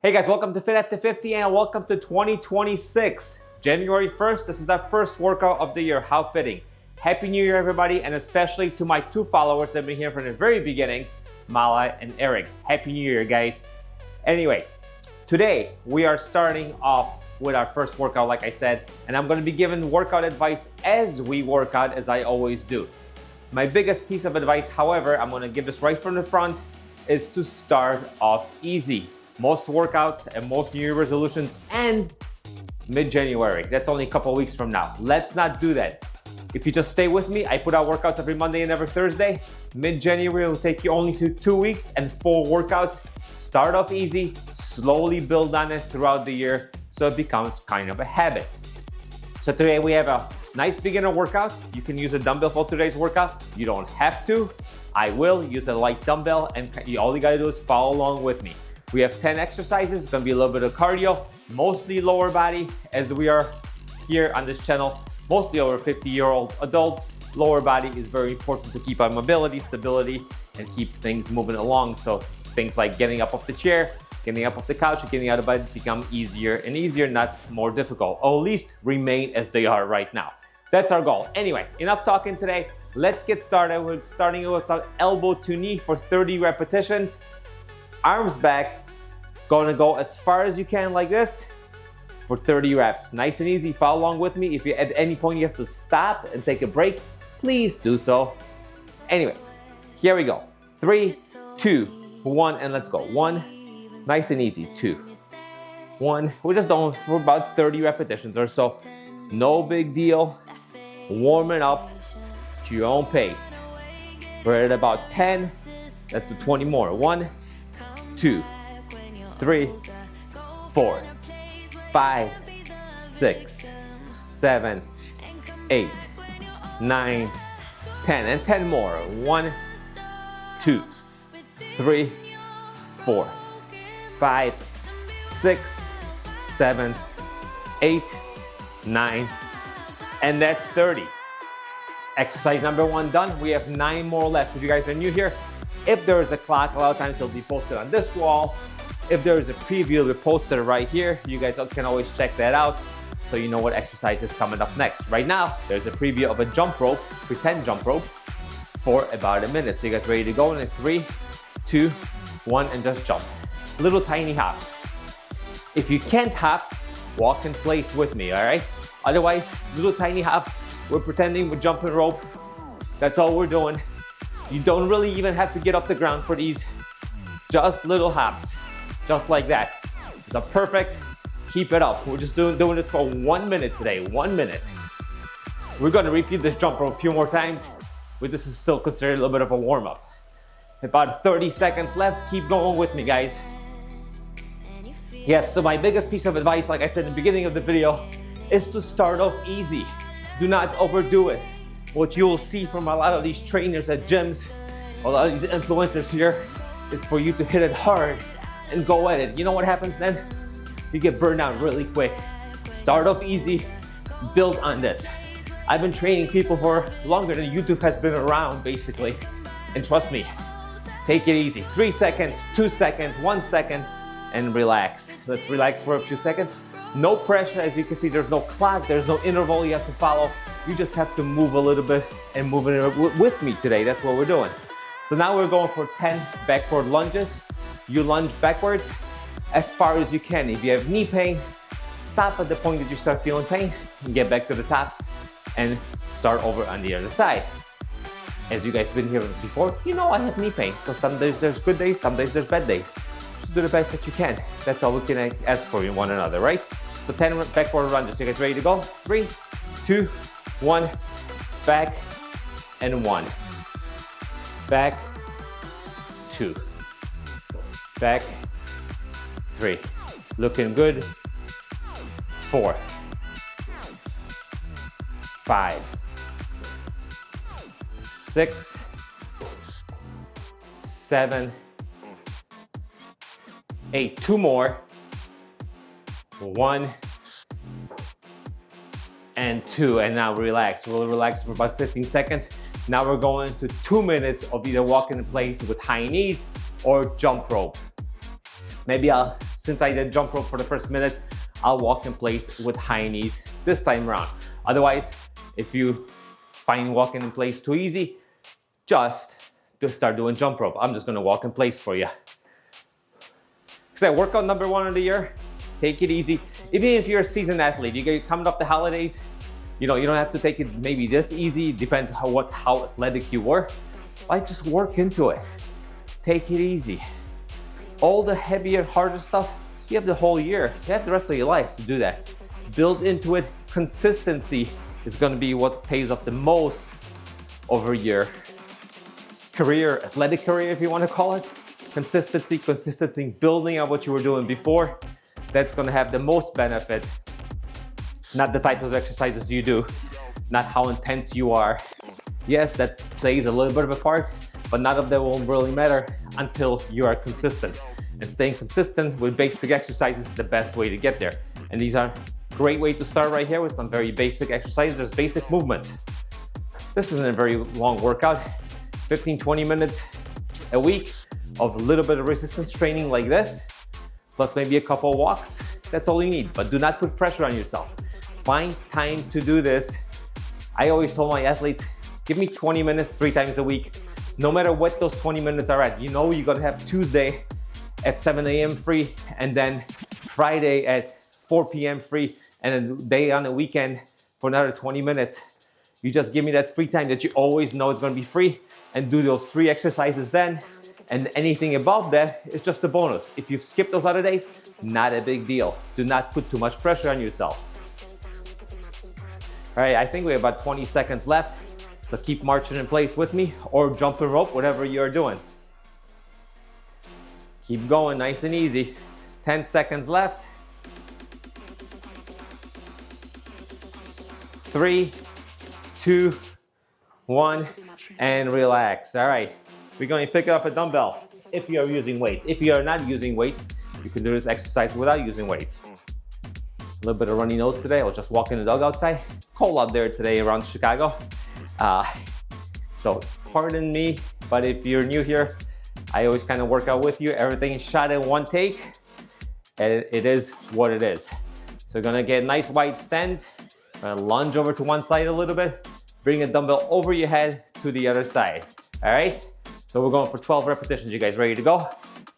Hey guys, welcome to Fit After 50 and welcome to 2026. January 1st, this is our first workout of the year. How fitting. Happy New Year, everybody, and especially to my two followers that have been here from the very beginning, Mala and Eric. Happy New Year, guys. Anyway, today we are starting off with our first workout, like I said, and I'm going to be giving workout advice as we work out, as I always do. My biggest piece of advice, however, I'm going to give this right from the front, is to start off easy. Most workouts and most New Year resolutions end mid-January. That's only a couple weeks from now. Let's not do that. If you just stay with me, I put out workouts every Monday and every Thursday. Mid-January will take you only to 2 weeks and 4 workouts. Start off easy, slowly build on it throughout the year so it becomes kind of a habit. So today we have a nice beginner workout. You can use a dumbbell for today's workout. You don't have to. I will use a light dumbbell and all you gotta do is follow along with me. We have 10 exercises. It's gonna be a little bit of cardio, mostly lower body, as we are here on this channel, mostly over 50-year-old adults. Lower body is very important to keep our mobility, stability, and keep things moving along. So things like getting up off the chair, getting up off the couch, and getting out of bed become easier and easier, not more difficult, or at least remain as they are right now. That's our goal. Anyway, enough talking today. Let's get started. We're starting with some elbow to knee for 30 repetitions. Arms back, gonna go as far as you can like this for 30 reps. Nice and easy, follow along with me. If you at any point you have to stop and take a break, please do so. Anyway, here we go. 3, 2, 1, and let's go. 1, nice and easy. 2, 1. We're just doing for about 30 repetitions or so. No big deal. Warming up at your own pace. We're at about 10. Let's do 20 more. 1, 2, 3, 4, 5, 6, 7, 8, 9, 10, and 10 more. 1, 2, 3, 4, 5, 6, 7, 8, 9, and that's 30. Exercise number 1 done. We have 9 more left. If you guys are new here, if there is a clock, a lot of times it'll be posted on this wall. If there is a preview, it'll be posted right here. You guys can always check that out so you know what exercise is coming up next. Right now, there's a preview of a jump rope, pretend jump rope, for about a minute. So you guys ready to go? In 3, 2, 1, and just jump. Little tiny hop. If you can't hop, walk in place with me, all right? Otherwise, little tiny hops. We're pretending we're jumping rope. That's all we're doing. You don't really even have to get off the ground for these. Just little hops, just like that. It's a perfect. Keep it up. We're just doing this for 1 minute today. 1 minute. We're gonna repeat this jump rope a few more times, but this is still considered a little bit of a warm up. About 30 seconds left. Keep going with me, guys. Yes, so my biggest piece of advice, like I said in the beginning of the video, is to start off easy. Do not overdo it. What you'll see from a lot of these trainers at gyms, a lot of these influencers here, is for you to hit it hard and go at it. You know what happens then? You get burned out really quick. Start off easy, build on this. I've been training people for longer than YouTube has been around, basically. And trust me, take it easy. 3 seconds, 2 seconds, 1 second, and relax. Let's relax for a few seconds. No pressure. As you can see, there's no clock, there's no interval you have to follow. You just have to move a little bit and move it with me today. That's what we're doing. So now we're going for 10 backward lunges. You lunge backwards as far as you can. If you have knee pain, stop at the point that you start feeling pain and get back to the top and start over on the other side. As you guys been here before, you know I have knee pain. So some days there's good days, some days there's bad days. Just do the best that you can. That's all we can ask for in one another, right? So 10 backward lunges. You guys ready to go? 3, 2, 1, back, and 1. Back, 2. Back, 3. Looking good. 4. 5. 6. 7. 8. 2 more. 1. And 2, and now relax. We'll relax for about 15 seconds. Now we're going to 2 minutes of either walking in place with high knees or jump rope. Maybe I'll since I did jump rope for the first minute, I'll walk in place with high knees this time around. Otherwise, if you find walking in place too easy, just to start doing jump rope. I'm just gonna walk in place for you. So workout number 1 of the year, take it easy. Even if you're a seasoned athlete, you're coming up the holidays, you don't have to take it maybe this easy. Depends how athletic you were. Like, just work into it. Take it easy. All the heavier, harder stuff, you have the whole year. You have the rest of your life to do that. Build into it. Consistency is gonna be what pays off the most over your career, athletic career, if you want to call it. Consistency, building on what you were doing before. That's going to have the most benefit. Not the type of exercises you do, not how intense you are. Yes, that plays a little bit of a part, but none of that will really matter until you are consistent. And staying consistent with basic exercises is the best way to get there. And these are a great way to start right here with some very basic exercises. There's basic movement. This isn't a very long workout. 15-20 minutes a week of a little bit of resistance training like this, plus maybe a couple of walks. That's all you need, but do not put pressure on yourself. Find time to do this. I always told my athletes, give me 20 minutes 3 times a week, no matter what those 20 minutes are at. You know you're gonna have Tuesday at 7 a.m. free, and then Friday at 4 p.m. free, and a day on the weekend for another 20 minutes. You just give me that free time that you always know it's gonna be free, and do those 3 exercises then, and anything above that is just a bonus. If you've skipped those other days, not a big deal. Do not put too much pressure on yourself. All right, I think we have about 20 seconds left, so keep marching in place with me, or jumping rope, whatever you're doing. Keep going, nice and easy. 10 seconds left. 3, 2, 1, and relax. All right, we're going to pick up a dumbbell if you are using weights. If you are not using weights, you can do this exercise without using weights. A little bit of runny nose today. I was just walking the dog outside. It's cold out there today around Chicago. So pardon me, but if you're new here, I always kind of work out with you. Everything is shot in one take, and it is what it is. So you're gonna get nice wide stands. Gonna lunge over to one side a little bit. Bring a dumbbell over your head to the other side. All right? So we're going for 12 repetitions. You guys ready to go?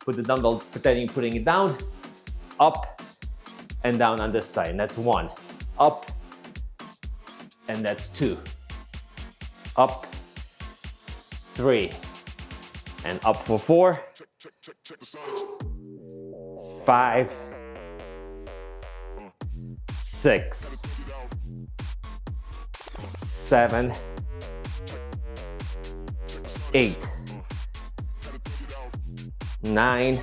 Put the dumbbell, pretending putting it down, up and down on this side. And that's 1. Up, and that's 2. Up, 3, and up for 4, 5, 6, 7, 8, 9,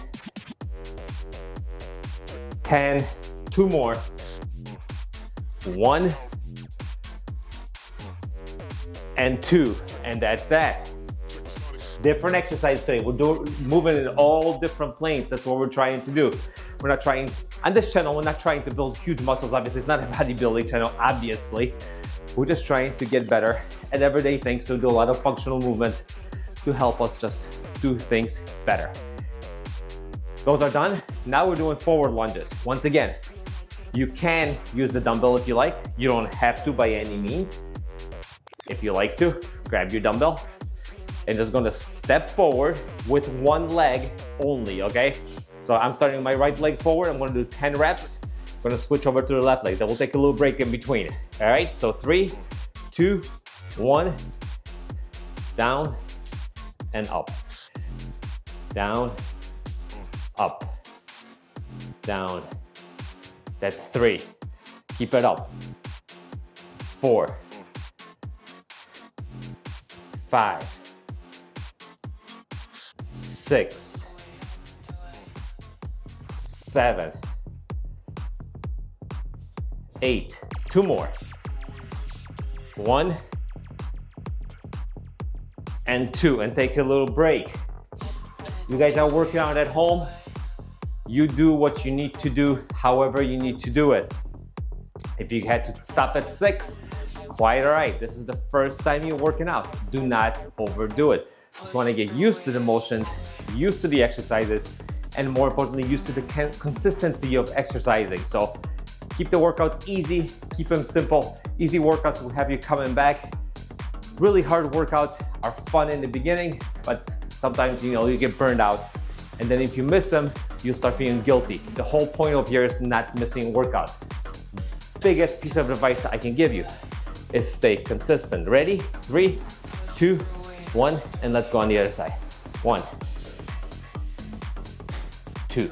10, 2 more, 1, and 2, and that's that. Different exercise today. We're moving in all different planes. That's what we're trying to do. We're not trying, on this channel, we're not trying to build huge muscles. Obviously, it's not a bodybuilding channel, obviously. We're just trying to get better at everyday things, so do a lot of functional movements to help us just do things better. Those are done. Now we're doing forward lunges. Once again, you can use the dumbbell if you like. You don't have to by any means. If you like to, grab your dumbbell and just gonna step forward with one leg only, okay? So I'm starting my right leg forward. I'm gonna do 10 reps. I'm gonna switch over to the left leg. Then we'll take a little break in between. All right, so 3, 2, 1, down and up. Down, up, down. That's 3. Keep it up. 4, 5, 6, 7, 8. 2 more. 1 and 2, and take a little break. You guys are working out at home. You do what you need to do, however you need to do it. If you had to stop at 6, quite all right. This is the first time you're working out. Do not overdo it. Just want to get used to the motions, used to the exercises, and more importantly, used to the consistency of exercising. So keep the workouts easy, keep them simple. Easy workouts will have you coming back. Really hard workouts are fun in the beginning, but sometimes you get burned out. And then if you miss them, you'll start feeling guilty. The whole point of here is not missing workouts. Biggest piece of advice I can give you is stay consistent. Ready? 3, 2, 1, and let's go on the other side. 1, 2,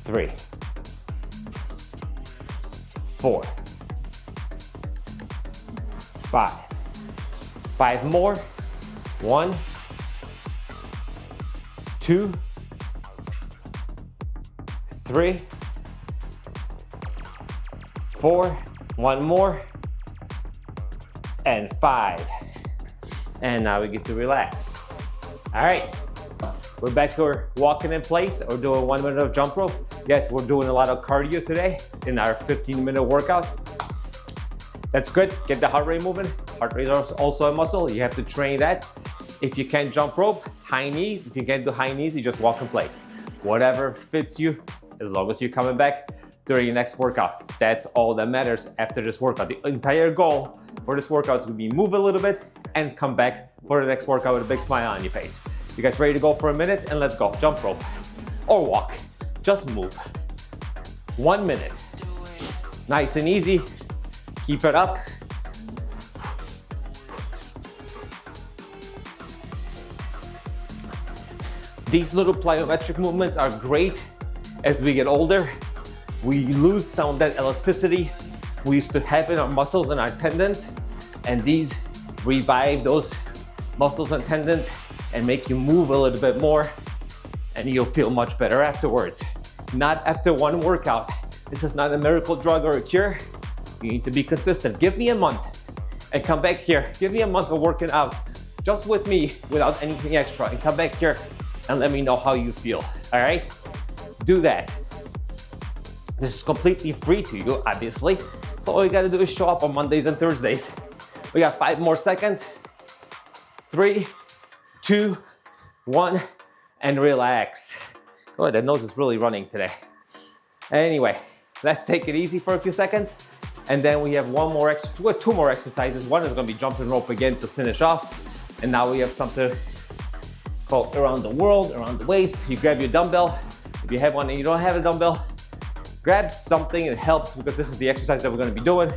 3, 4, 5. 5 more. 1, 2, 3, 4. 1 more. And 5. And now we get to relax. All right. We're back to our walking in place or doing 1 minute of jump rope. Yes, we're doing a lot of cardio today in our 15-minute workout. That's good. Get the heart rate moving. Heart rate is also a muscle. You have to train that. If you can't jump rope, high knees. If you can't do high knees, you just walk in place. Whatever fits you, as long as you're coming back during your next workout. That's all that matters after this workout. The entire goal for this workout is to be move a little bit and come back for the next workout with a big smile on your face. You guys ready to go for a minute? And let's go. Jump rope or walk. Just move. 1 minute. Nice and easy. Keep it up. These little plyometric movements are great as we get older. We lose some of that elasticity we used to have in our muscles and our tendons, and these revive those muscles and tendons and make you move a little bit more, and you'll feel much better afterwards. Not after one workout. This is not a miracle drug or a cure. You need to be consistent. Give me a month and come back here. Give me a month of working out just with me without anything extra, and come back here and let me know how you feel. All right? Do that. This is completely free to you, obviously. So all you gotta do is show up on Mondays and Thursdays. We got 5 more seconds. 3, 2, 1, and relax. Oh, that nose is really running today. Anyway, let's take it easy for a few seconds. And then we have 2 more exercises. One is gonna be jumping rope again to finish off. And now we have something called around the world, around the waist. You grab your dumbbell. If you have one and you don't have a dumbbell, grab something that helps, because this is the exercise that we're gonna be doing.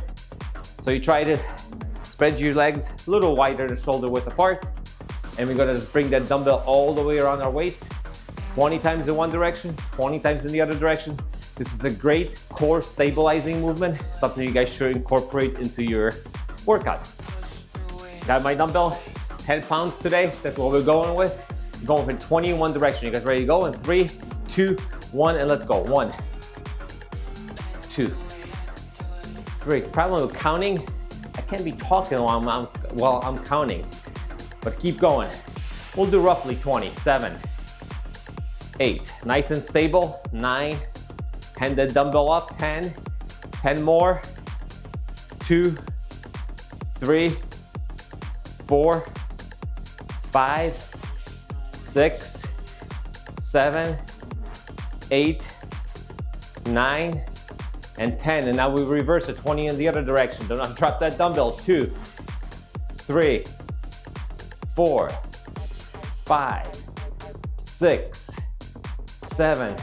So you try to spread your legs a little wider than shoulder width apart. And we're gonna just bring that dumbbell all the way around our waist. 20 times in one direction, 20 times in the other direction. This is a great core stabilizing movement, something you guys should incorporate into your workouts. Got my dumbbell, 10 pounds today. That's what we're going with. Going for 20 in one direction. You guys ready to go? In 3, 2, 1, and let's go. 1, 2, 3. Problem with counting, I can't be talking while I'm counting, but keep going. We'll do roughly 20. 7, 8. Nice and stable. 9. Hand the dumbbell up. 10. 10 more. 2, 3, 4, 5, 6, 7, 8, 9, and 10. And now we reverse it, 20 in the other direction. Do not drop that dumbbell. 2, 3, 4, 5, 6, 7,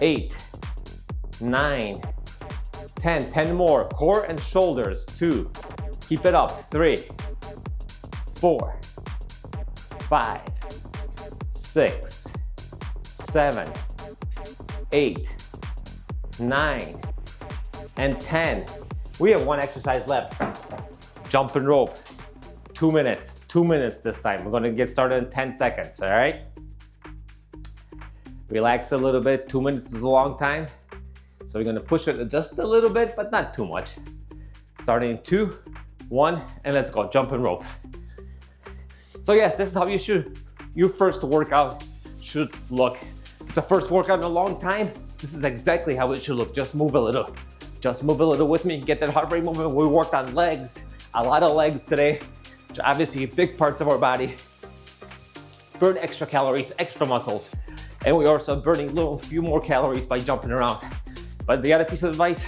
8, 9, 10. 10 more. Core and shoulders. 2. Keep it up. 3, 4, 5, 6, 7, 8, 9, and 10. We have 1 exercise left. Jumping rope. 2 minutes. 2 minutes this time. We're gonna get started in 10 seconds, all right? Relax a little bit. 2 minutes is a long time. So we're gonna push it just a little bit, but not too much. Starting in 2, 1, and let's go. Jumping rope. So yes, this is how your first workout should look. It's the first workout in a long time. This is exactly how it should look. Just move a little. Just move a little with me. Get that heart rate moving. We worked on legs, a lot of legs today, which are obviously big parts of our body. burn extra calories, extra muscles. And we're also burning a few more calories by jumping around. But the other piece of advice,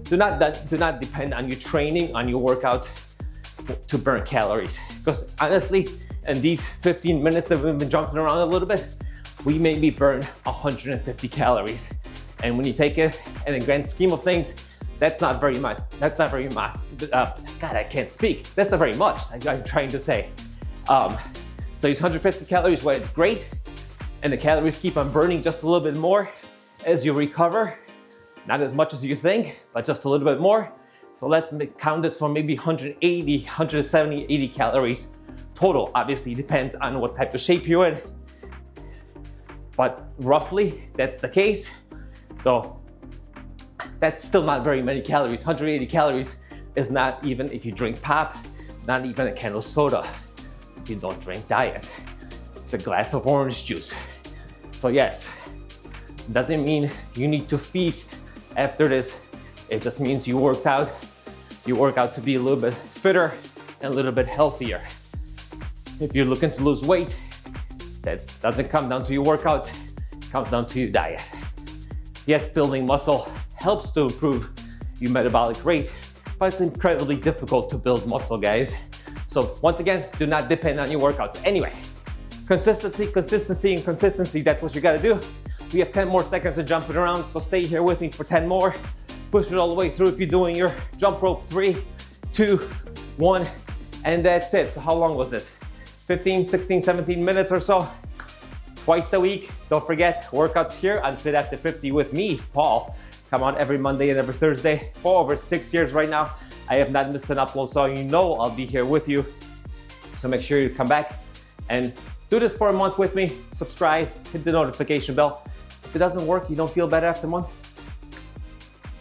do not depend on your training, on your workouts to burn calories. Because honestly, in these 15 minutes that we've been jumping around a little bit, we maybe burn 150 calories. And when you take it in the grand scheme of things, that's not very much. That's not very much. God, I can't speak. That's not very much, I'm trying to say. So these 150 calories, well, it's great. And the calories keep on burning just a little bit more as you recover. Not as much as you think, but just a little bit more. So let's count this for maybe 180, 170, 80 calories total. Obviously, it depends on what type of shape you're in. But roughly, that's the case. So that's still not very many calories. 180 calories is not even if you drink pop, not even a can of soda if you don't drink diet. It's a glass of orange juice. So yes, doesn't mean you need to feast after this. It just means you work out to be a little bit fitter and a little bit healthier. If you're looking to lose weight, that doesn't come down to your workouts, it comes down to your diet. Yes, building muscle helps to improve your metabolic rate, but it's incredibly difficult to build muscle, guys. So once again, do not depend on your workouts. Anyway, consistency, that's what you gotta do. We have 10 more seconds of jumping around, so stay here with me for 10 more. Push it all the way through if you're doing your jump rope. 3, 2, 1, and that's it. So how long was this? 15, 16, 17 minutes or so. Twice a week. Don't forget, workouts here on Fit After 50 with me, Paul. Come on every Monday and every Thursday for over 6 years right now. I have not missed an upload, so you know I'll be here with you. So make sure you come back and do this for a month with me. Subscribe, hit the notification bell. If it doesn't work, you don't feel better after a month,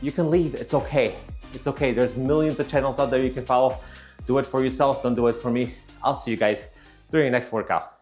you can leave. It's okay. It's okay. There's millions of channels out there you can follow. Do it for yourself. Don't do it for me. I'll see you guys during your next workout.